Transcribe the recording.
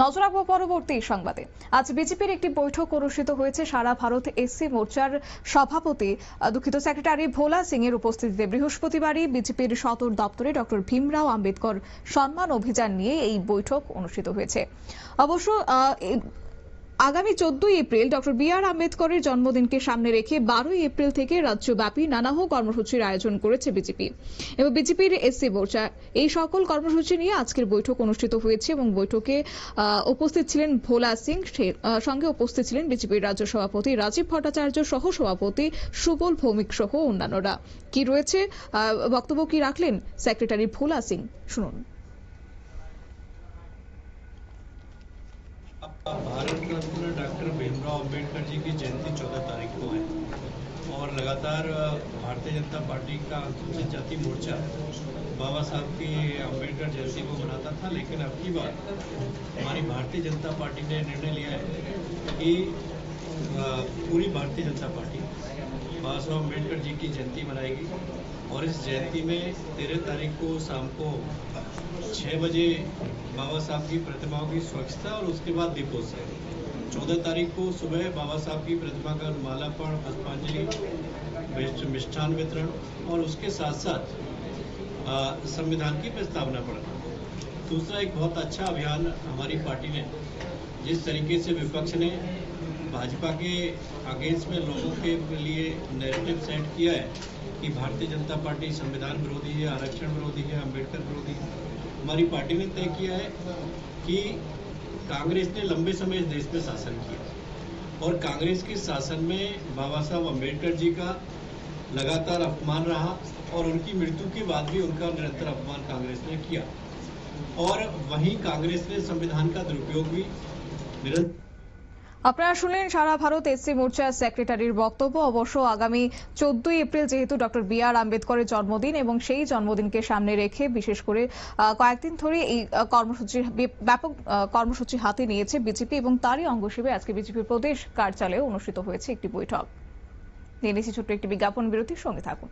নজর রাখবো পরবর্তী সংবাদে। আজ বিজেপির একটি বৈঠক অনুষ্ঠিত হয়েছে সারা ভারত এসসি মোর্চার সভাপতি সেক্রেটারি ভোলা সিং এর উপস্থিতিতে। বৃহস্পতিবারই বিজেপির সদর দপ্তরে ডক্টর ভীমরাও আম্বেদকর সম্মান অভিযান নিয়ে এই বৈঠক অনুষ্ঠিত হয়েছে। অবশ্য আগামী 14 এপ্রিল ডক্টর বি আর আম্বেদকরের জন্মদিনকে সামনে রেখে 12 এপ্রিল থেকে রাজ্যব্যাপী নানাহ কর্মসূচির আয়োজন করেছে বিজেপি এবং বিজেপির এসসি মোর্চা। এই সকল কর্মসূচি নিয়ে আজকের বৈঠক অনুষ্ঠিত হয়েছে এবং বৈঠকে উপস্থিত ছিলেন ভোলা সিং, সঙ্গে উপস্থিত ছিলেন বিজেপির রাজ্য সভাপতি রাজীব ভট্টাচার্য, সহ সভাপতি সুবল ভৌমিক সহ অন্যান্যরা। কি রয়েছে বক্তব্য কি রাখলেন সেক্রেটারি ভোলা সিং, শুনুন। भारत रत्न डॉक्टर भीमराव अंबेडकर जी की जयंती 14 तारीख को है और लगातार भारतीय जनता पार्टी का अनुसूचित जाति मोर्चा बाबा साहब की अंबेडकर जयंती को मनाता था, लेकिन अब की बार हमारी भारतीय जनता पार्टी ने निर्णय लिया है कि पूरी भारतीय जनता पार्टी बाबा साहब अम्बेडकर जी की जयंती मनाएगी और इस जयंती में 13 तारीख को शाम को 6 बजे बाबा साहब की प्रतिमाओं की स्वच्छता और उसके बाद दीपोत्सव। 14 तारीख को सुबह बाबा साहब की प्रतिमा का मालार्पण, पुष्पांजलि, मिष्ठान वितरण और उसके साथ साथ संविधान की प्रस्तावना पढ़ना। दूसरा एक बहुत अच्छा अभियान हमारी पार्टी ने, जिस तरीके से विपक्ष ने भाजपा के अगेंस्ट में लोगों के लिए नैरेटिव सेट किया है कि भारतीय जनता पार्टी संविधान विरोधी है, आरक्षण विरोधी है, अम्बेडकर विरोधी है। हमारी पार्टी ने तय किया है कि कांग्रेस ने लंबे समय इस देश में शासन किया और कांग्रेस के शासन में बाबा साहब अम्बेडकर जी का लगातार अपमान रहा और उनकी मृत्यु के बाद भी उनका निरंतर अपमान कांग्रेस ने किया और वहीं कांग्रेस ने संविधान का दुरुपयोग भी निरंतर। আপনারা শুনলেন সারা ভারত এসসি মোর্চার সেক্রেটারির বক্তব্য। অবশ্য আগামী 14 এপ্রিল যেহেতু ডক্টর বি আর আম্বেদকরের জন্মদিন এবং সেই জন্মদিনকে সামনে রেখে বিশেষ করে কয়েকদিন ধরে এই ব্যাপক কর্মসূচি হাতে নিয়েছে বিজেপি এবং তারই অঙ্গ হিসেবে আজকে বিজেপির প্রদেশ কার্যালয়ে অনুষ্ঠিত হয়েছে একটি বৈঠক। নিয়ে নিচ্ছি ছোট্ট একটি বিজ্ঞাপন বিরতির, সঙ্গে থাকুন।